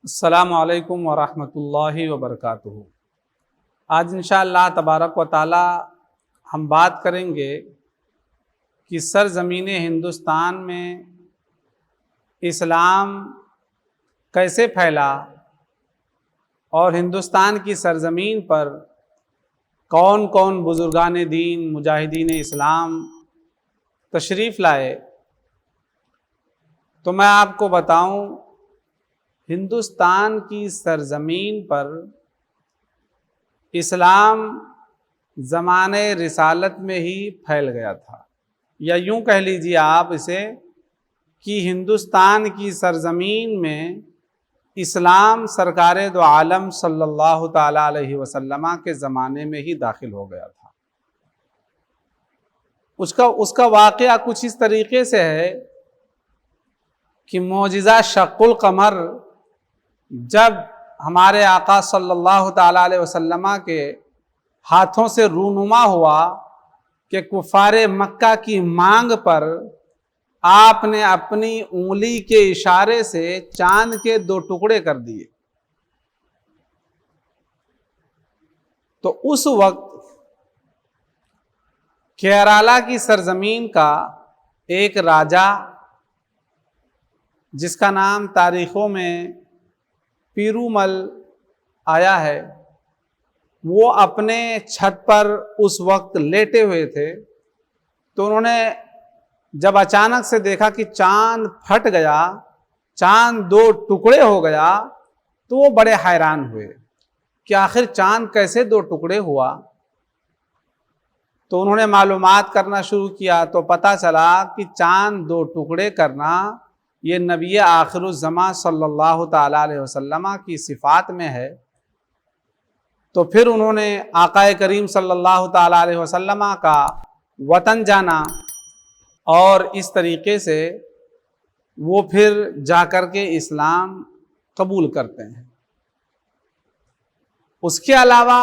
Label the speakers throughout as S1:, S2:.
S1: السلام علیکم ورحمۃ اللہ وبرکاتہ۔ آج انشاءاللہ تبارک و تعالی ہم بات کریں گے کہ سرزمین ہندوستان میں اسلام کیسے پھیلا اور ہندوستان کی سرزمین پر کون کون بزرگان دین مجاہدین اسلام تشریف لائے۔ تو میں آپ کو بتاؤں، ہندوستان کی سرزمین پر اسلام زمانے رسالت میں ہی پھیل گیا تھا، یا یوں کہہ لیجیے آپ اسے کہ ہندوستان کی سرزمین میں اسلام سرکار دو عالم صلی اللہ تعالی علیہ وسلم کے زمانے میں ہی داخل ہو گیا تھا۔ اس کا واقعہ کچھ اس طریقے سے ہے کہ معجزہ شق القمر جب ہمارے آقا صلی اللہ تعالی علیہ وسلم کے ہاتھوں سے رونما ہوا کہ کفار مکہ کی مانگ پر آپ نے اپنی انگلی کے اشارے سے چاند کے 2 ٹکڑے کر دیے، تو اس وقت کیرالہ کی سرزمین کا ایک راجا جس کا نام تاریخوں میں پیرومل آیا ہے، وہ اپنے چھت پر اس وقت لیٹے ہوئے تھے، تو انہوں نے جب اچانک سے دیکھا کہ چاند پھٹ گیا، چاند 2 ٹکڑے ہو گیا، تو وہ بڑے حیران ہوئے کہ آخر چاند کیسے 2 ٹکڑے ہوا۔ تو انہوں نے معلومات کرنا شروع کیا تو پتہ چلا کہ چاند 2 ٹکڑے کرنا یہ نبی آخر الزماں صلی اللہ تعالی علیہ وسلم کی صفات میں ہے۔ تو پھر انہوں نے آقا کریم صلی اللہ تعالی علیہ وسلم کا وطن جانا، اور اس طریقے سے وہ پھر جا کر کے اسلام قبول کرتے ہیں۔ اس کے علاوہ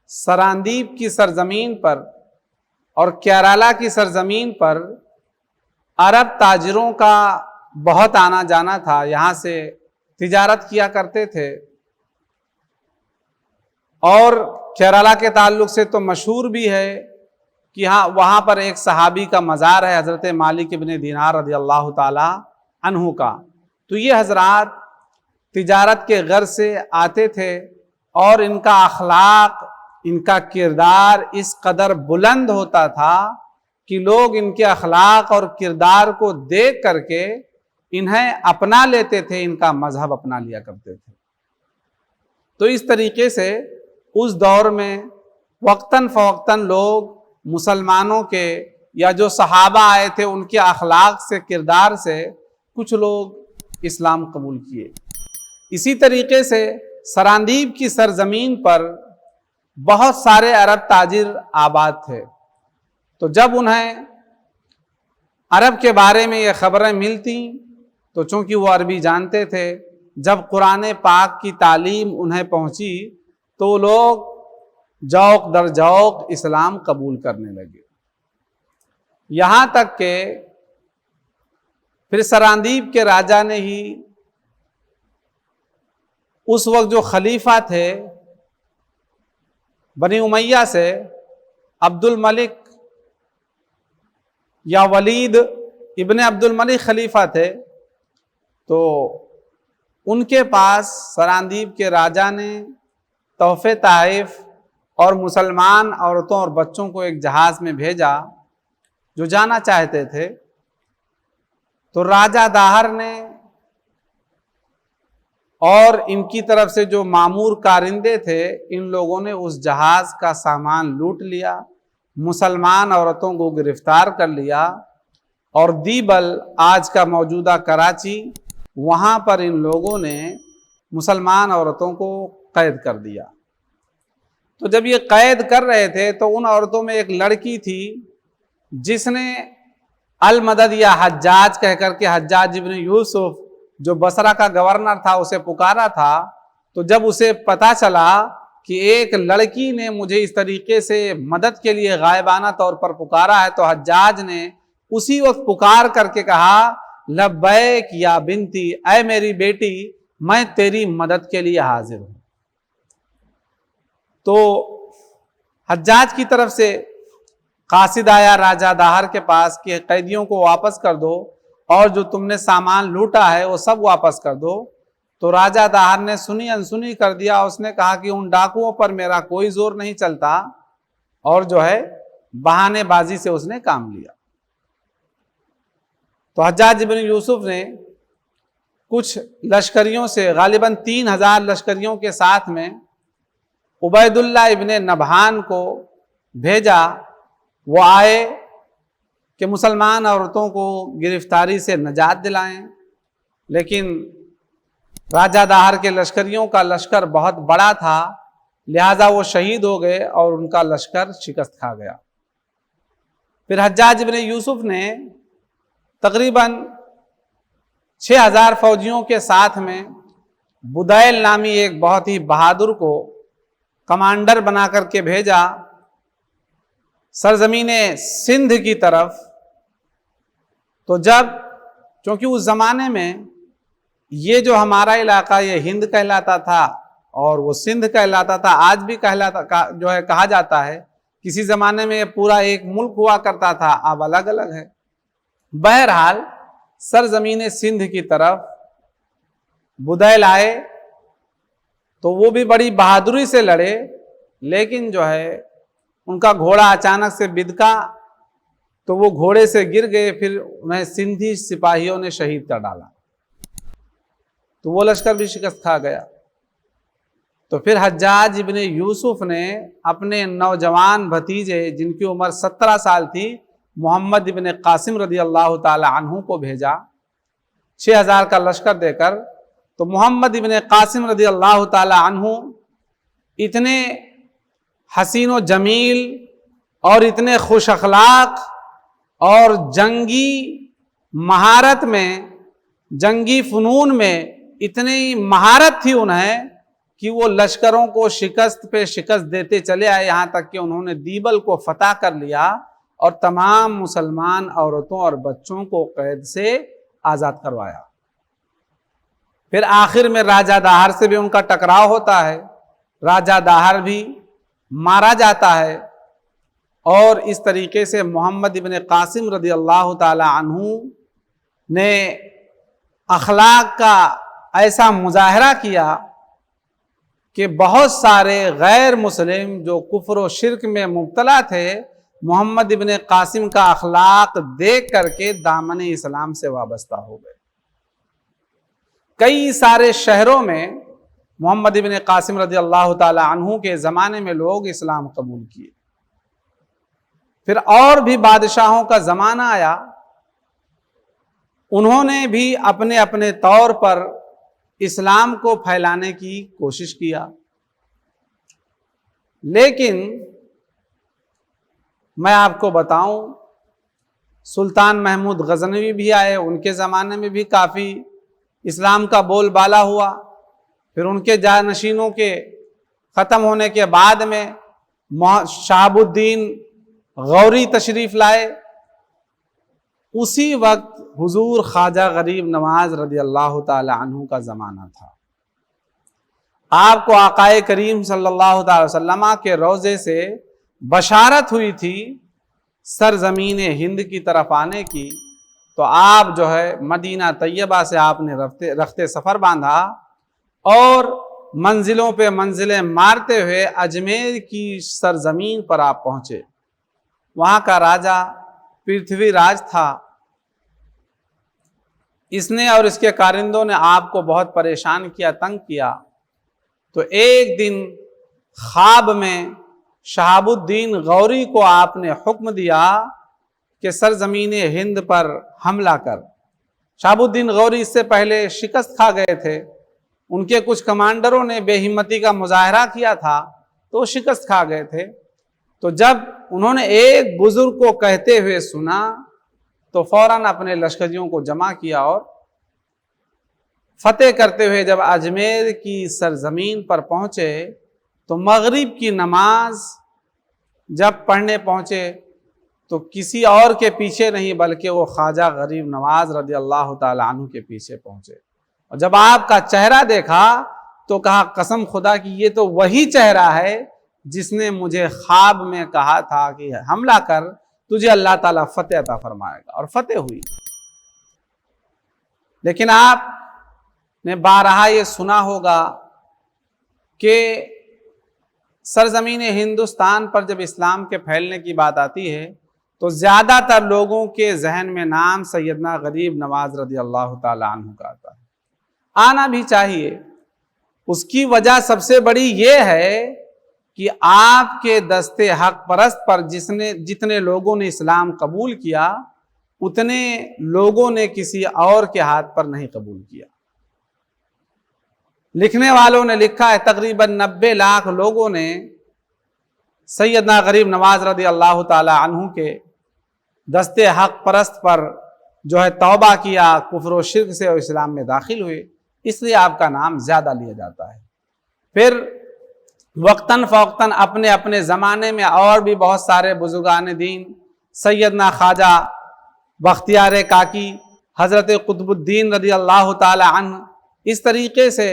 S1: سراندیپ کی سرزمین پر اور کیرالہ کی سرزمین پر عرب تاجروں کا بہت آنا جانا تھا، یہاں سے تجارت کیا کرتے تھے، اور کیرالہ کے تعلق سے تو مشہور بھی ہے کہ وہاں پر ایک صحابی کا مزار ہے، حضرت مالک ابن دینار رضی اللہ تعالی عنہ کا۔ تو یہ حضرات تجارت کے غرض سے آتے تھے، اور ان کا اخلاق، ان کا کردار اس قدر بلند ہوتا تھا کہ لوگ ان کے اخلاق اور کردار کو دیکھ کر کے انہیں اپنا لیتے تھے، ان کا مذہب اپنا لیا کرتے تھے۔ تو اس طریقے سے اس دور میں وقتاً فوقتاً لوگ مسلمانوں کے یا جو صحابہ آئے تھے ان کے اخلاق سے، کردار سے کچھ لوگ اسلام قبول کیے۔ اسی طریقے سے سراندیپ کی سرزمین پر بہت سارے عرب تاجر آباد تھے، تو جب انہیں عرب کے بارے میں یہ خبریں ملتی تو چونکہ وہ عربی جانتے تھے، جب قرآن پاک کی تعلیم انہیں پہنچی تو لوگ جوق در جوق اسلام قبول کرنے لگے، یہاں تک کہ پھر سراندیپ کے راجا نے ہی اس وقت جو خلیفہ تھے بنی امیہ سے، عبد الملک یا ولید ابن عبد الملک خلیفہ تھے، تو ان کے پاس سراندیپ کے راجا نے تحفے تحائف اور مسلمان عورتوں اور بچوں کو ایک جہاز میں بھیجا جو جانا چاہتے تھے۔ تو راجا داہر نے اور ان کی طرف سے جو مامور کارندے تھے، ان لوگوں نے اس جہاز کا سامان لوٹ لیا، مسلمان عورتوں کو گرفتار کر لیا، اور دیبل آج کا موجودہ کراچی، وہاں پر ان لوگوں نے مسلمان عورتوں کو قید کر دیا۔ تو جب یہ قید کر رہے تھے تو ان عورتوں میں ایک لڑکی تھی جس نے المدد یا حجاج کہہ کر کے، حجاج ابن یوسف جو بصرہ کا گورنر تھا، اسے پکارا تھا۔ تو جب اسے پتا چلا کہ ایک لڑکی نے مجھے اس طریقے سے مدد کے لیے غائبانہ طور پر پکارا ہے، تو حجاج نے اسی وقت پکار کر کے کہا، لبیک یا بنتی، اے میری بیٹی، میں تیری مدد کے لیے حاضر ہوں۔ تو حجاج کی طرف سے قاصد آیا راجہ داہر کے پاس کہ قیدیوں کو واپس کر دو اور جو تم نے سامان لوٹا ہے وہ سب واپس کر دو۔ تو راجہ داہر نے سنی انسنی کر دیا، اس نے کہا کہ ان ڈاکوؤں پر میرا کوئی زور نہیں چلتا، اور جو ہے بہانے بازی سے اس نے کام لیا۔ تو حجاج ابن یوسف نے کچھ لشکریوں سے، غالباً 3000 لشکریوں کے ساتھ میں عبید اللہ ابن نبہان کو بھیجا، وہ آئے کہ مسلمان عورتوں کو گرفتاری سے نجات دلائیں، لیکن راجہ داہر کے لشکریوں کا لشکر بہت بڑا تھا، لہذا وہ شہید ہو گئے اور ان کا لشکر شکست کھا گیا۔ پھر حجاج ابن یوسف نے تقریباً 6000 فوجیوں کے ساتھ میں بدیل نامی ایک بہت ہی بہادر کو کمانڈر بنا کر کے بھیجا سرزمین سندھ کی طرف۔ تو جب، چونکہ اس زمانے میں یہ جو ہمارا علاقہ یہ ہند کہلاتا تھا اور وہ سندھ کہلاتا تھا، آج بھی جو ہے کہا جاتا ہے، کسی زمانے میں یہ پورا ایک ملک ہوا کرتا تھا، اب الگ الگ ہے۔ بہرحال سرزمین سندھ کی طرف بدیل آئے تو وہ بھی بڑی بہادری سے لڑے، لیکن جو ہے ان کا گھوڑا اچانک سے بدکا تو وہ گھوڑے سے گر گئے، پھر انہیں سندھی سپاہیوں نے شہید کر ڈالا، تو وہ لشکر بھی شکست کھا گیا۔ تو پھر حجاج ابن یوسف نے اپنے نوجوان بھتیجے جن کی عمر 17 سال تھی، محمد ابن قاسم رضی اللہ تعالی عنہ کو بھیجا 6000 کا لشکر دے کر۔ تو محمد ابن قاسم رضی اللہ تعالی عنہ اتنے حسین و جمیل اور اتنے خوش اخلاق اور جنگی مہارت میں، جنگی فنون میں اتنی مہارت تھی انہیں کہ وہ لشکروں کو شکست پہ شکست دیتے چلے آئے، یہاں تک کہ انہوں نے دیبل کو فتح کر لیا اور تمام مسلمان عورتوں اور بچوں کو قید سے آزاد کروایا۔ پھر آخر میں راجہ داہر سے بھی ان کا ٹکراؤ ہوتا ہے، راجہ داہر بھی مارا جاتا ہے، اور اس طریقے سے محمد ابن قاسم رضی اللہ تعالی عنہ نے اخلاق کا ایسا مظاہرہ کیا کہ بہت سارے غیر مسلم جو کفر و شرک میں مبتلا تھے، محمد ابن قاسم کا اخلاق دیکھ کر کے دامن اسلام سے وابستہ ہو گئے۔ کئی سارے شہروں میں محمد ابن قاسم رضی اللہ تعالی عنہ کے زمانے میں لوگ اسلام قبول کیے۔ پھر اور بھی بادشاہوں کا زمانہ آیا، انہوں نے بھی اپنے اپنے طور پر اسلام کو پھیلانے کی کوشش کیا، لیکن میں آپ کو بتاؤں، سلطان محمود غزنوی بھی آئے، ان کے زمانے میں بھی کافی اسلام کا بول بالا ہوا۔ پھر ان کے جانشینوں کے ختم ہونے کے بعد میں شہاب الدین غوری تشریف لائے۔ اسی وقت حضور خواجہ غریب نواز رضی اللہ تعالی عنہ کا زمانہ تھا۔ آپ کو آقائے کریم صلی اللہ تعالی وسلم کے روضے سے بشارت ہوئی تھی سرزمین ہند کی طرف آنے کی، تو آپ جو ہے مدینہ طیبہ سے آپ نے رخت سفر باندھا اور منزلوں پہ منزلیں مارتے ہوئے اجمیر کی سرزمین پر آپ پہنچے۔ وہاں کا راجہ پرتھوی راج تھا، اس نے اور اس کے کارندوں نے آپ کو بہت پریشان کیا، تنگ کیا۔ تو ایک دن خواب میں شہاب الدین غوری کو آپ نے حکم دیا کہ سرزمین ہند پر حملہ کر۔ شہاب الدین غوری اس سے پہلے شکست کھا گئے تھے، ان کے کچھ کمانڈروں نے بے ہمتی کا مظاہرہ کیا تھا تو وہ شکست کھا گئے تھے۔ تو جب انہوں نے ایک بزرگ کو کہتے ہوئے سنا تو فوراً اپنے لشکریوں کو جمع کیا اور فتح کرتے ہوئے جب اجمیر کی سرزمین پر پہنچے تو مغرب کی نماز جب پڑھنے پہنچے تو کسی اور کے پیچھے نہیں بلکہ وہ خواجہ غریب نواز رضی اللہ تعالی عنہ کے پیچھے پہنچے۔ اور جب آپ کا چہرہ دیکھا تو کہا قسم خدا کی یہ تو وہی چہرہ ہے جس نے مجھے خواب میں کہا تھا کہ حملہ کر، تجھے اللہ تعالیٰ فتح عطا فرمائے گا، اور فتح ہوئی۔ لیکن آپ نے بارہا یہ سنا ہوگا کہ سرزمین ہندوستان پر جب اسلام کے پھیلنے کی بات آتی ہے تو زیادہ تر لوگوں کے ذہن میں نام سیدنا غریب نواز رضی اللہ تعالیٰ عنہ کا آتا ہے۔ آنا بھی چاہیے۔ اس کی وجہ سب سے بڑی یہ ہے کہ آپ کے دستے حق پرست پر جتنے لوگوں نے اسلام قبول کیا اتنے لوگوں نے کسی اور کے ہاتھ پر نہیں قبول کیا۔ لکھنے والوں نے لکھا ہے تقریباً 90 لاکھ لوگوں نے سیدنا غریب نواز رضی اللہ تعالی عنہ کے دستے حق پرست پر جو ہے توبہ کیا، کفر و شرک سے اور اسلام میں داخل ہوئے، اس لیے آپ کا نام زیادہ لیا جاتا ہے۔ پھر وقتاً فوقتاً اپنے اپنے زمانے میں اور بھی بہت سارے بزرگان دین، سیدنا خواجہ بختیار کاکی، حضرت قطب الدین رضی اللہ تعالی عنہ، اس طریقے سے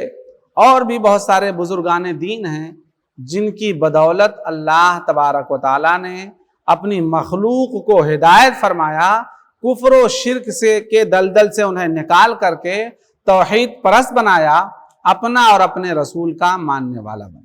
S1: اور بھی بہت سارے بزرگان دین ہیں جن کی بدولت اللہ تبارک و تعالیٰ نے اپنی مخلوق کو ہدایت فرمایا، کفر و شرک سے کے دلدل سے انہیں نکال کر کے توحید پرست بنایا، اپنا اور اپنے رسول کا ماننے والا بنایا۔